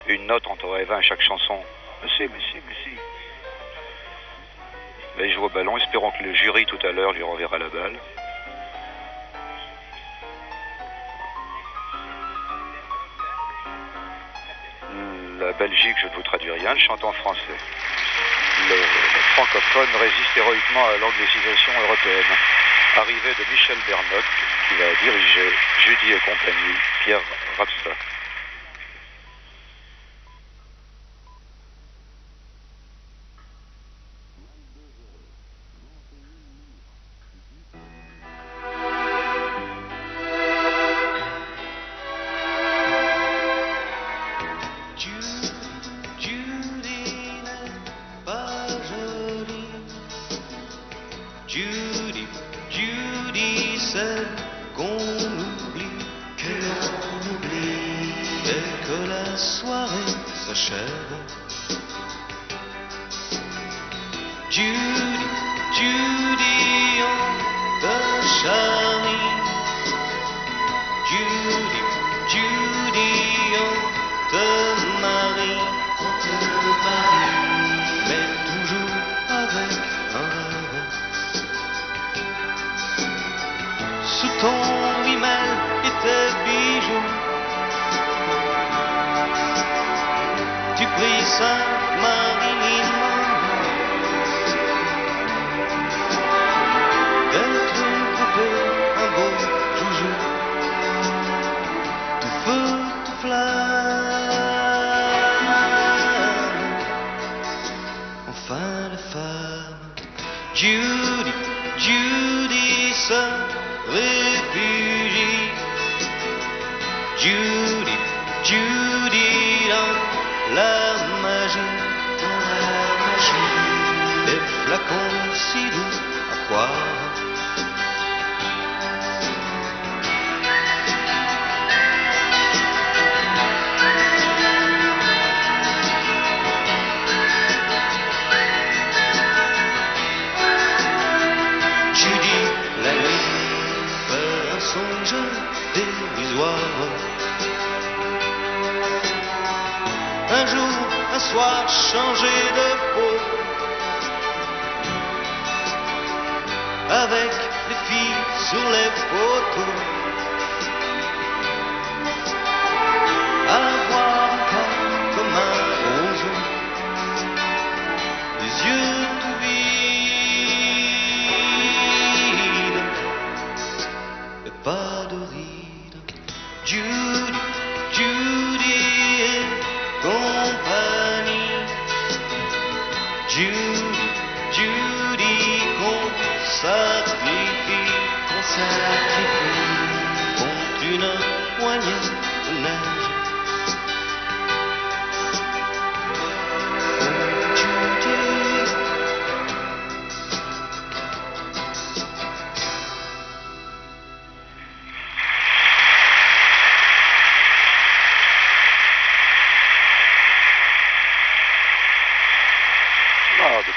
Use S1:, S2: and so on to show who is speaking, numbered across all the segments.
S1: une note en Torah 20 à chaque chanson. Mais si. Là, il joue au ballon, espérons que le jury tout à l'heure lui renverra la balle. La Belgique, je ne vous traduis rien, elle chante en français. Le francophone résiste héroïquement à l'anglicisation européenne. Arrivée de Michel Bernoc, qui va diriger Judy et compagnie, Pierre Rapsa.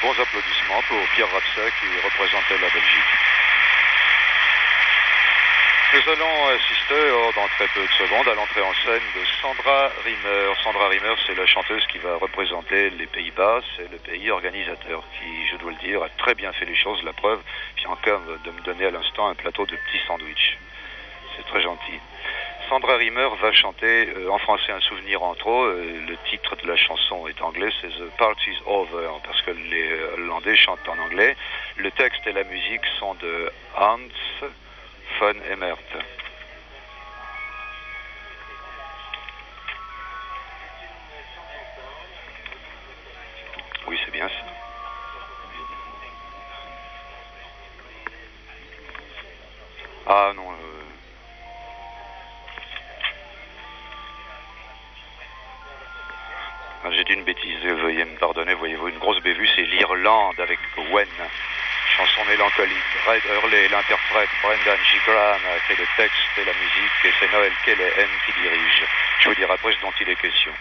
S1: Bons applaudissements pour Pierre Rapsa qui représentait la Belgique. Nous allons assister dans très peu de secondes à l'entrée en scène de Sandra Rimmer. Sandra Rimmer, c'est la chanteuse qui va représenter les Pays-Bas, c'est le pays organisateur qui, je dois le dire, a très bien fait les choses, la preuve, Bianca de me donner à l'instant un plateau de petits sandwichs. C'est très gentil. Sandra Rimmer va chanter en français un souvenir en trop. Le titre de la chanson est anglais, c'est The Party's Over, parce que les Hollandais chantent en anglais. Le texte et la musique sont de Hans von Emmert. Oui, c'est bien ça. Ah non, j'ai dit une bêtise, veuillez me pardonner, voyez-vous, une grosse bévue, c'est l'Irlande avec When, chanson mélancolique. Red Hurley, l'interprète, Brendan G. Graham a fait le texte et la musique, et c'est Noël Kellehen qui dirige. Je vous dirai après ce dont il est question.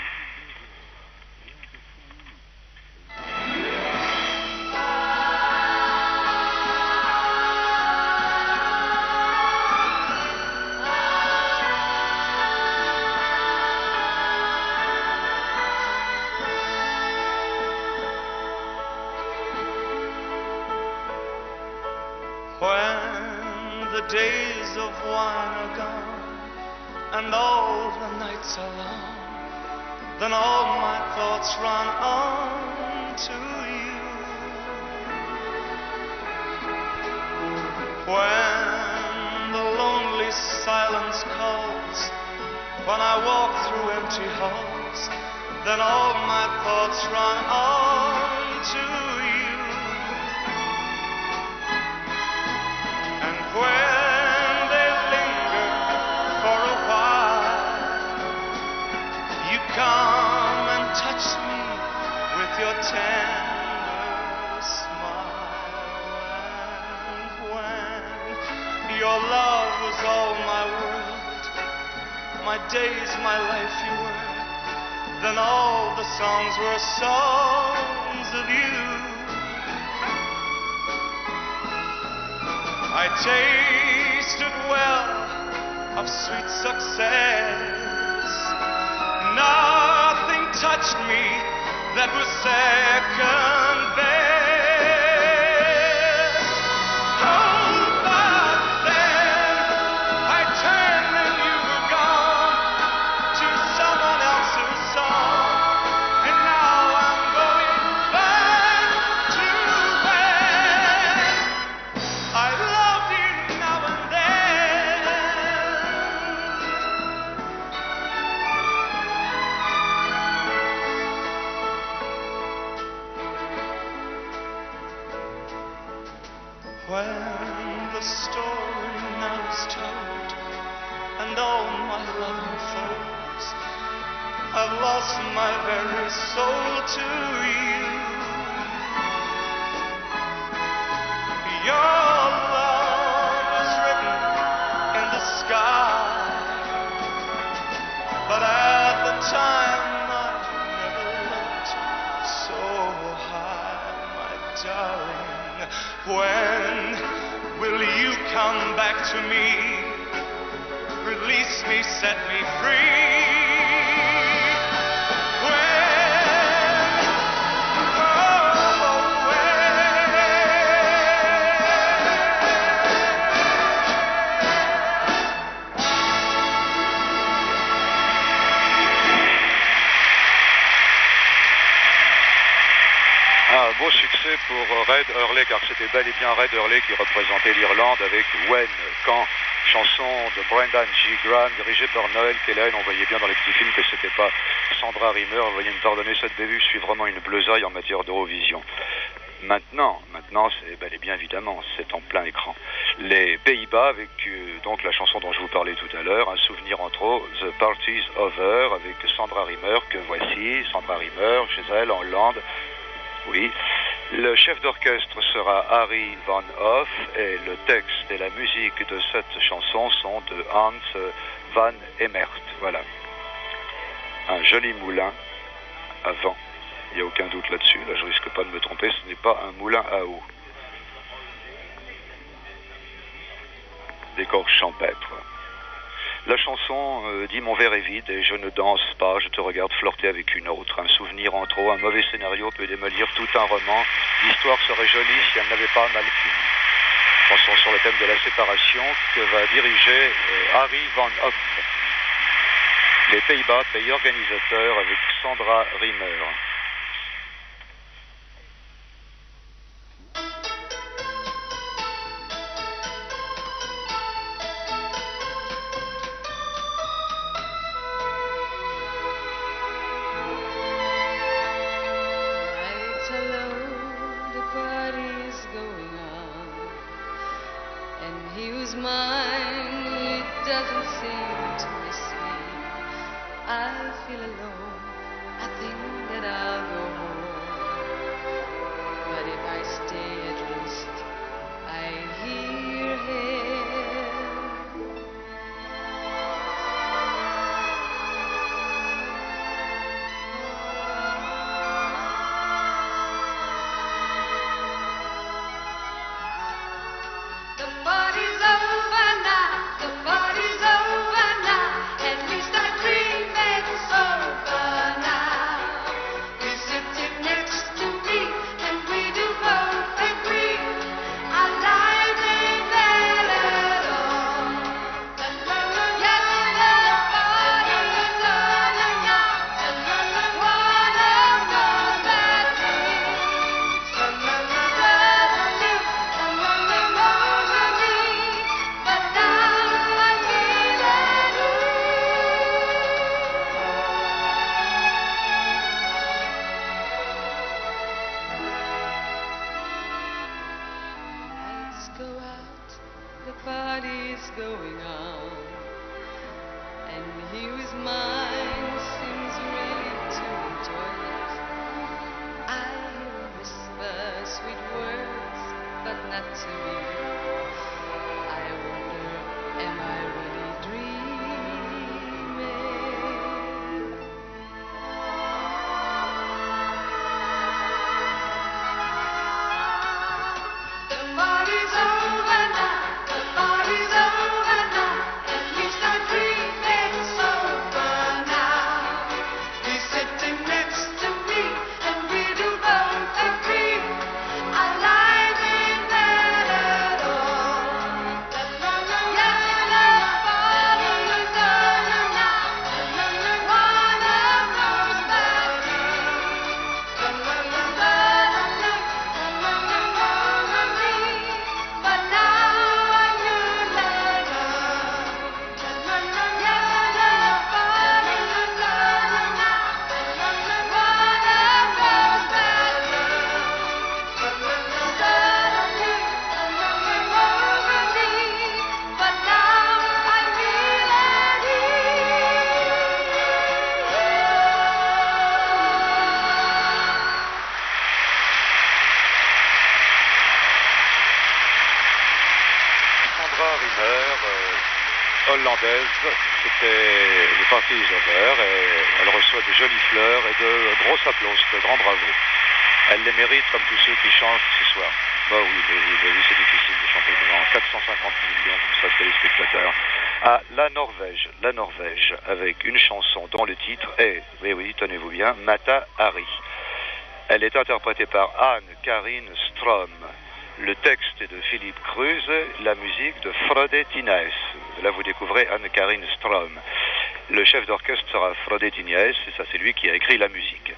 S2: the days of wine are gone, and all the nights are long, then all my thoughts run on to you. When the lonely silence calls, when I walk through empty halls, then all my thoughts run on to you. And when they linger for a while, you come and touch me with your tender smile. And when your love was all my world, my days, my life you were, then all the songs were songs of you. I tasted well of sweet success. Nothing touched me that was second best. Oh, but then I turned and you were gone to someone else's song, and now I'm going back to when I loved you now and then. When the story now is told, and all my love unfolds, I've lost my very soul to you. Your love is written in the sky, but at the time I never looked so high, my darling. When will you come back to me? Release me, set me free.
S1: Un beau succès pour Red Hurley, car c'était bel et bien Red Hurley qui représentait l'Irlande avec When, quand, chanson de Brendan G. Graham, dirigée par Noel Kellen. On voyait bien dans les petits films que c'était pas Sandra Rimmer. Veuillez me pardonner cette bévue, je suis vraiment une bleusaille en matière d'Eurovision. Maintenant, c'est bel et bien évidemment, c'est en plein écran. Les Pays-Bas avec donc la chanson dont je vous parlais tout à l'heure, un souvenir entre autres, The Party's Over, avec Sandra Rimmer, que voici, Sandra Rimmer, chez elle en Hollande. Oui, le chef d'orchestre sera Harry Van Hoff et le texte et la musique de cette chanson sont de Hans Van Hemert. Voilà, un joli moulin à vent, il n'y a aucun doute là-dessus, là je risque pas de me tromper, ce n'est pas un moulin à eau. Décor champêtre. La chanson dit « Mon verre est vide et je ne danse pas, je te regarde flirter avec une autre. Un souvenir en trop, un mauvais scénario peut démolir tout un roman. L'histoire serait jolie si elle n'avait pas mal fini. » Chanson sur le thème de la séparation que va diriger Harry Van Hoff. Les Pays-Bas, pays organisateur avec Sandra Rimmer.
S3: So
S1: hollandaise. C'était le parti is over et elle reçoit de jolies fleurs et de gros applaudissements, de grands bravos. Elle les mérite comme tous ceux qui chantent ce soir. Bah oui, mais oui, c'est difficile de chanter devant 450 millions comme ça de téléspectateurs. Ah, la Norvège, avec une chanson dont le titre est, oui, tenez-vous bien, Mata Hari. Elle est interprétée par Anne-Karin Ström. Le texte est de Philippe Kruse, la musique de Frode Tinaes. Là, vous découvrez Anne-Karin Ström. Le chef d'orchestre sera Frode Tinaes, et ça, c'est lui qui a écrit la musique.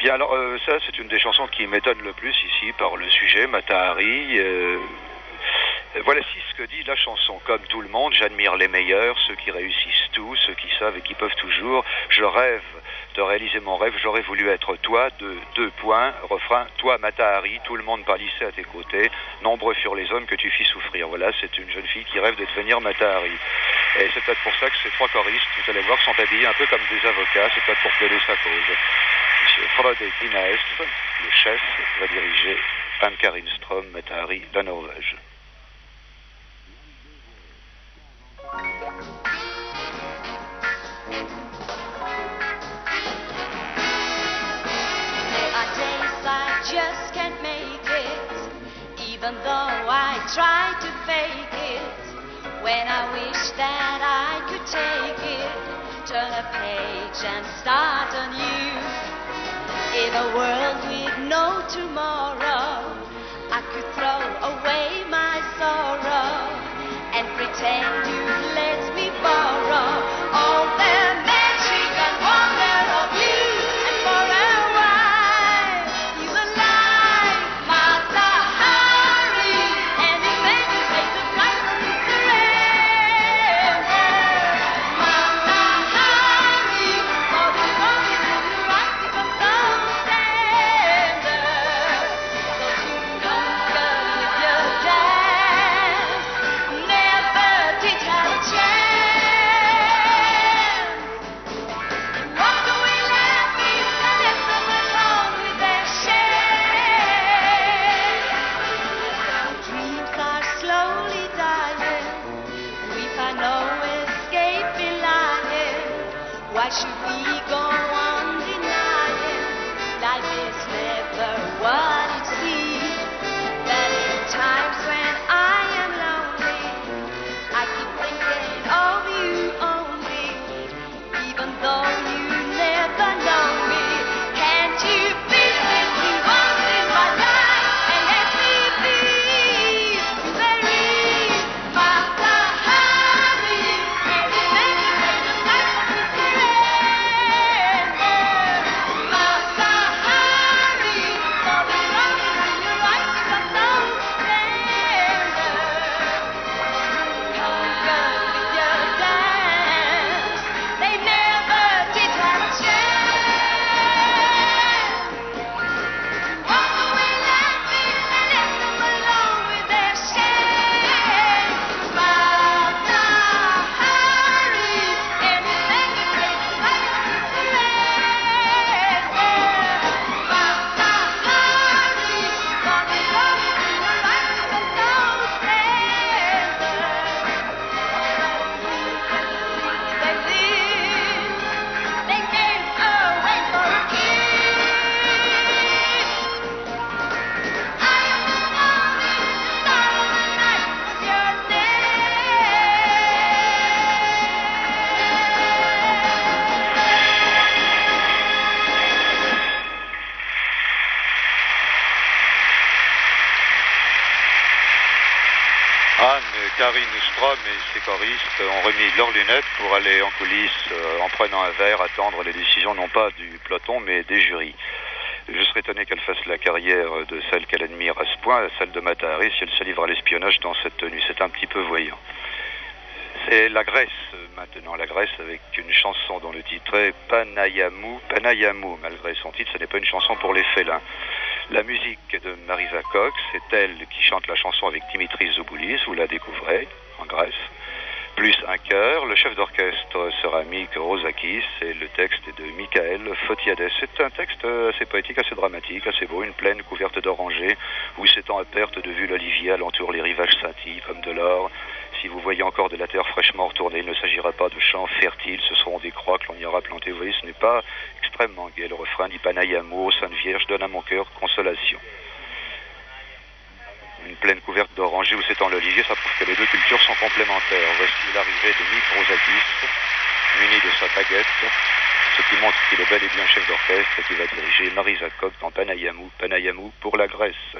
S1: Bien, alors, ça, c'est une des chansons qui m'étonne le plus ici par le sujet, Mata Hari. Voici ce que dit la chanson. Comme tout le monde, j'admire les meilleurs, ceux qui réussissent tout, ceux qui savent et qui peuvent toujours. Je rêve de réaliser mon rêve, j'aurais voulu être toi, deux points, refrain, toi Mata Hari, tout le monde pâlissait à tes côtés, nombreux furent les hommes que tu fis souffrir. Voilà, c'est une jeune fille qui rêve de devenir Mata Hari. Et c'est peut-être pour ça que ces trois choristes, vous allez voir, sont habillés un peu comme des avocats, c'est peut-être pour plaider sa cause. Monsieur Frode Tinaes, le chef, va diriger Anne-Karin Ström, Mata Hari, la Norvège.
S3: Just can't make it, even though I try to fake it. When I wish that I could take it, turn a page and start anew. In a world with no tomorrow, I could throw away my sorrow and pretend you let me borrow all the magic and wonder of you. And for a while you alive, Mata Hari, and you make me take the flight of surrender. Mata Hari, for the promise of your eyes become so tender. So you conquer with your dance, never did have a chance. Walk away laughing and left them alone with their shame. Dreams are slowly dying, we find no escape in lying. Why should we go on denying life is never what it seems? That in times when I am lonely, I keep thinking of you only, even though you never know me. Can't you visit me once in my life and let me be very Mata Hari, and you make me take the flight of surrender. Mata Hari, for the promise in your eyes become so tender. Conquer with your dance, they never did have a chance. Walk away laughing and left them alone with their shame. Mata Hari, and you make me take the flight of surrender. Mata Hari, for the promise in your eyes become so tender. They gave away for a kiss. I am the morning star of the night with your
S1: Anne-Karin Ström et ses choristes ont remis leurs lunettes pour aller en coulisses en prenant un verre, attendre les décisions non pas du peloton mais des jurys. Je serais étonné qu'elle fasse la carrière de celle qu'elle admire à ce point, celle de Mata Hari, si elle se livre à l'espionnage dans cette tenue. C'est un petit peu voyant. C'est la Grèce maintenant, la Grèce avec une chanson dont le titre est Panayamou. Panayamou, malgré son titre, ce n'est pas une chanson pour les félins. La musique est de Marisa Cox, c'est elle qui chante la chanson avec Dimitris Zouboulis, vous la découvrez en Grèce. Plus un chœur, le chef d'orchestre sera Mick Rosakis et le texte est de Michael Fotiades. C'est un texte assez poétique, assez dramatique, assez beau, une plaine couverte d'orangers où s'étend à perte de vue l'olivier alentour les rivages scintillent comme de l'or. si vous voyez encore de la terre fraîchement retournée, il ne s'agira pas de champs fertiles, ce seront des croix que l'on ira planter. Vous voyez, ce n'est pas extrêmement gai. Le refrain dit Panayamo, Sainte Vierge, donne à mon cœur consolation. Une plaine couverte d'orangers où s'étend l'olivier, ça prouve que les deux cultures sont complémentaires. Voici l'arrivée de Mitrosakis, muni de sa baguette, ce qui montre qu'il est bel et bien chef d'orchestre et qui va diriger Marisa Koch dans Panayamou, Panayamou pour la Grèce.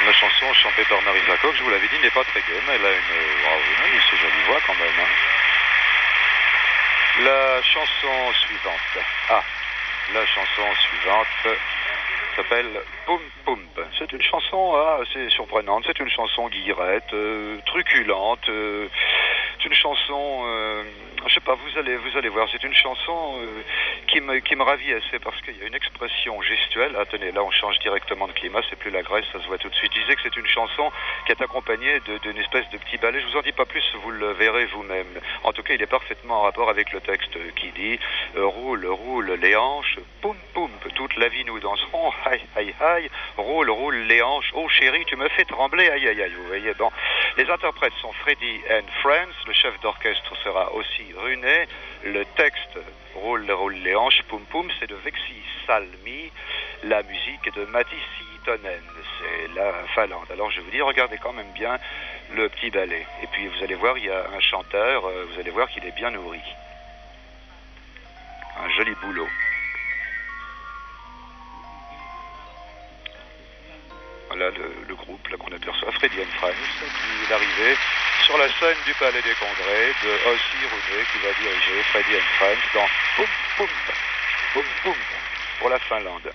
S1: La chanson chantée par Marisa Koch, je vous l'avais dit, n'est pas très gaie, mais elle a une assez jolie voix quand même. Hein. La chanson suivante. La chanson suivante s'appelle Poum Poum. C'est une chanson assez surprenante, c'est une chanson guillerette, truculente, c'est une chanson, je sais pas, vous allez voir, c'est une chanson qui me ravit assez parce qu'il y a une expression gestuelle. Ah, tenez, là on change directement de climat, c'est plus la Grèce, ça se voit tout de suite. Je disais que c'est une chanson qui est accompagnée d'une espèce de petit ballet. Je vous en dis pas plus, vous le verrez vous-même. En tout cas, il est parfaitement en rapport avec le texte qui dit roule, roule les hanches, poum poum, toute la vie nous danserons, aïe aïe aïe, roule, roule les hanches, oh chérie, tu me fais trembler, aïe aïe aïe. Vous voyez, bon. Les interprètes sont Freddy and Friends, le chef d'orchestre sera aussi Runet, le texte roule, roule les hanches, poum poum, c'est de Veksi Salmi, la musique est de Matti Siitonen, c'est la Finlande. Alors je vous dis, regardez quand même bien le petit ballet. Et puis vous allez voir, il y a un chanteur, vous allez voir qu'il est bien nourri. Un joli boulot. Voilà le groupe là qu'on aperçoit, Freddy and Friends, qui est arrivé sur la scène du Palais des Congrès de Ossi Runet, qui va diriger Freddy and Friends dans Poum Poum. Boum boum pour la Finlande.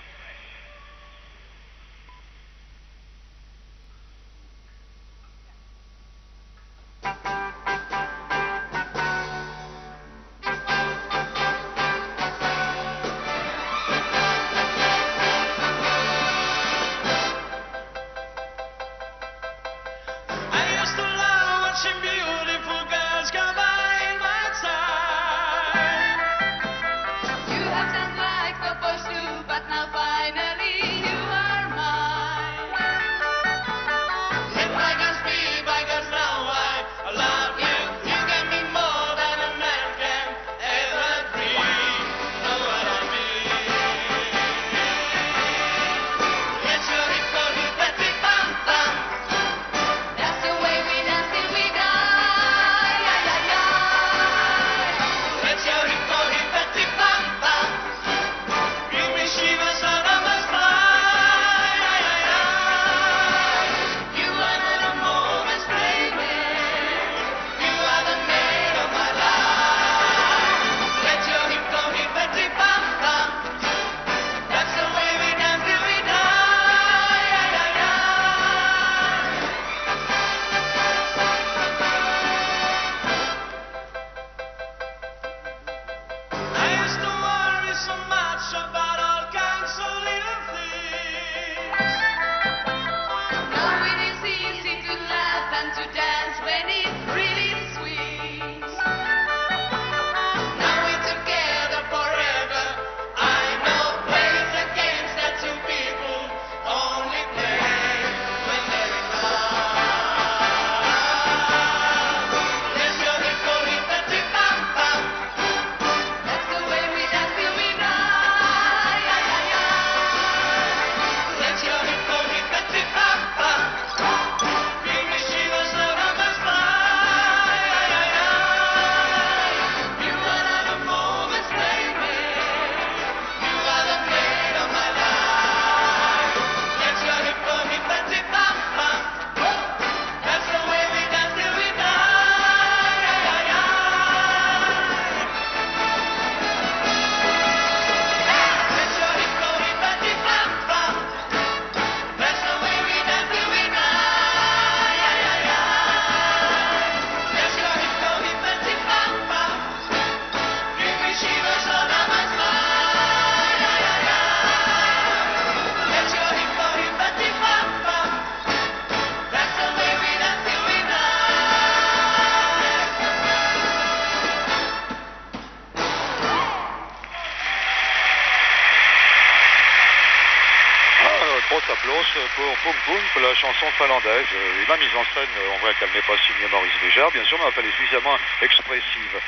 S1: Pour Poum Poum, pour la chanson finlandaise. Et ma mise en scène, on voit qu'elle n'est pas signée Maurice Béjart, bien sûr, mais elle est suffisamment expressive.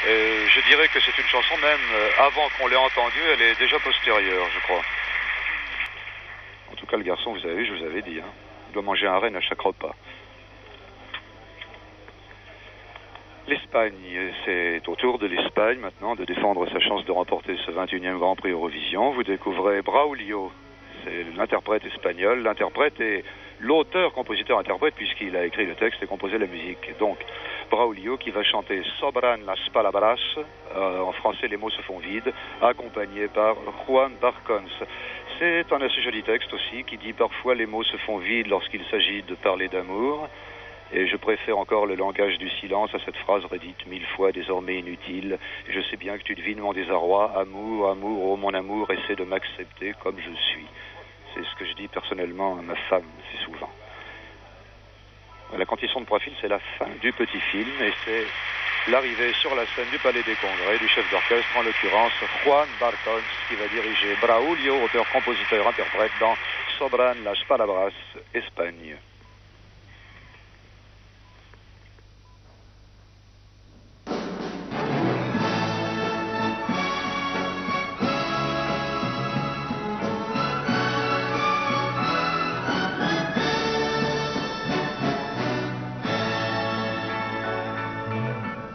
S1: Je dirais que c'est une chanson, même avant qu'on l'ait entendue, elle est déjà postérieure, je crois. En tout cas, le garçon, vous avez vu, je vous avais dit, hein, il doit manger un renne à chaque repas. L'Espagne, c'est au tour de l'Espagne maintenant de défendre sa chance de remporter ce 21e Grand Prix Eurovision. Vous découvrez Braulio, c'est l'interprète espagnol. L'interprète est l'auteur, compositeur-interprète, puisqu'il a écrit le texte et composé la musique. Donc, Braulio qui va chanter Sobran las palabras, en français les mots se font vides, accompagné par Juan Barcons. C'est un assez joli texte aussi qui dit parfois les mots se font vides lorsqu'il s'agit de parler d'amour. Et je préfère encore le langage du silence à cette phrase redite 1000 fois, désormais inutile. Je sais bien que tu devines mon désarroi. Amour, amour, oh mon amour, essaie de m'accepter comme je suis. C'est ce que je dis personnellement à ma femme, si souvent. La cantisson de profil, c'est la fin du petit film, et c'est l'arrivée sur la scène du Palais des Congrès du chef d'orchestre, en l'occurrence Juan Barcons, qui va diriger Braulio, auteur, compositeur, interprète dans Sobran las palabras, Espagne.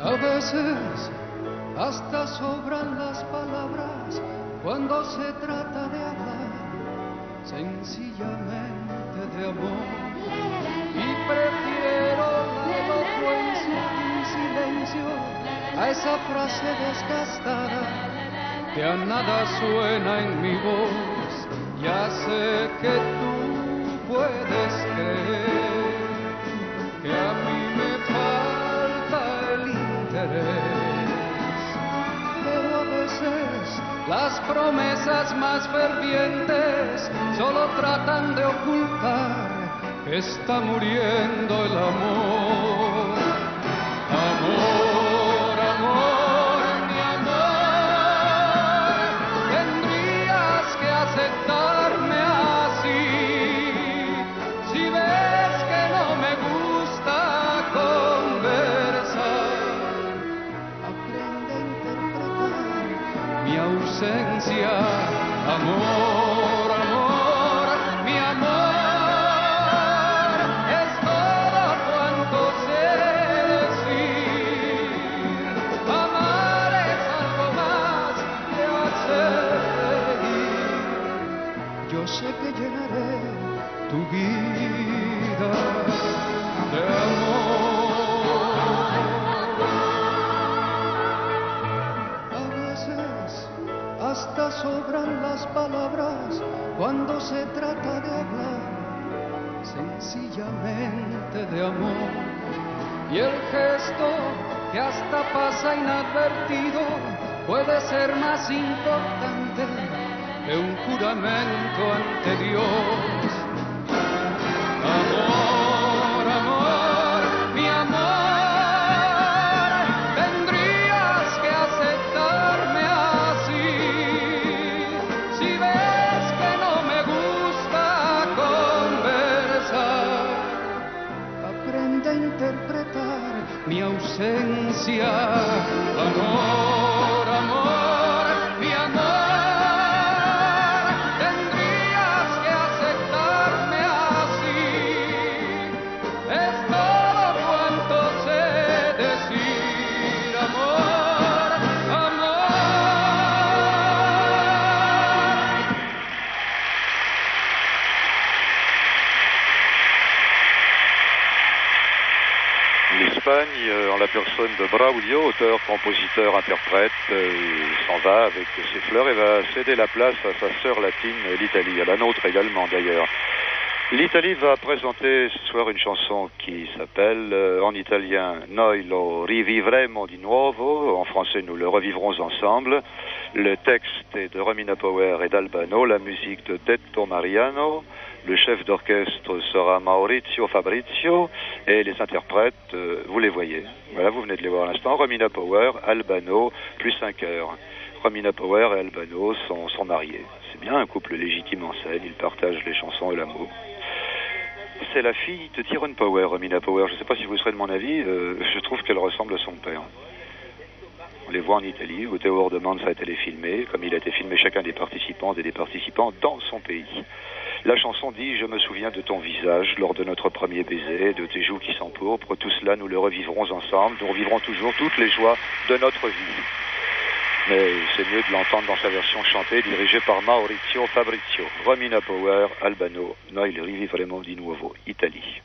S4: A veces hasta sobran las palabras cuando se trata de hablar sencillamente de amor. Y prefiero la elocuencia y silencio a esa frase desgastada que a nada suena en mi voz. Ya sé que tú puedes creer que a mí me falta el interés, pero a veces las promesas más fervientes solo tratan de ocultar que está muriendo el amor. Amor, amor, mi amor, tendrías que aceptarme así. Si ves que no me gusta conversar, aprende a interpretar mi ausencia. Amor, amor, mi amor, es todo cuanto sé decir. Amar es algo más que hacer reír. Yo sé que llenaré tu vida de amor. A veces hasta sobran las palabras cuando se trata de hablar sencillamente de amor. Y el gesto que hasta pasa inadvertido puede ser más importante que un juramento ante Dios. Amor, amor, mi amor, tendrías que aceptarme así. Si ves que no me gusta conversar, aprende a interpretar mi ausencia. Amor, amor, mi amor, tendrías que aceptarme así. Es todo cuanto sé decir. Amor, amor.
S1: L'Espagne, en la personne de Braulio, auteur, compositeur, interprète, s'en va avec ses fleurs et va céder la place à sa sœur latine, l'Italie, à la nôtre également d'ailleurs. L'Italie va présenter ce soir une chanson qui s'appelle en italien Noi lo rivivremo di nuovo, en français nous le revivrons ensemble. Le texte est de Romina Power et d'Albano, la musique de Detto Mariano, le chef d'orchestre sera Maurizio Fabrizio et les interprètes, vous les voyez. Voilà, vous venez de les voir à l'instant, Romina Power, Albano, plus 5 heures. Romina Power et Albano sont mariés. C'est bien un couple légitime en scène, ils partagent les chansons et l'amour. C'est la fille de Tyrone Power, Romina Power. Je ne sais pas si vous serez de mon avis, je trouve qu'elle ressemble à son père. On les voit en Italie, où Théo Ordemans a été les filmé, comme il a été filmé chacun des participants et des participants dans son pays. La chanson dit « Je me souviens de ton visage lors de notre premier baiser, de tes joues qui s'empourprent, tout cela nous le revivrons ensemble, nous revivrons toujours toutes les joies de notre vie. » Mais c'est mieux de l'entendre dans sa version chantée, dirigée par Maurizio Fabrizio. Romina Power, Albano, Noi lo rivivremo di nuovo, Italie.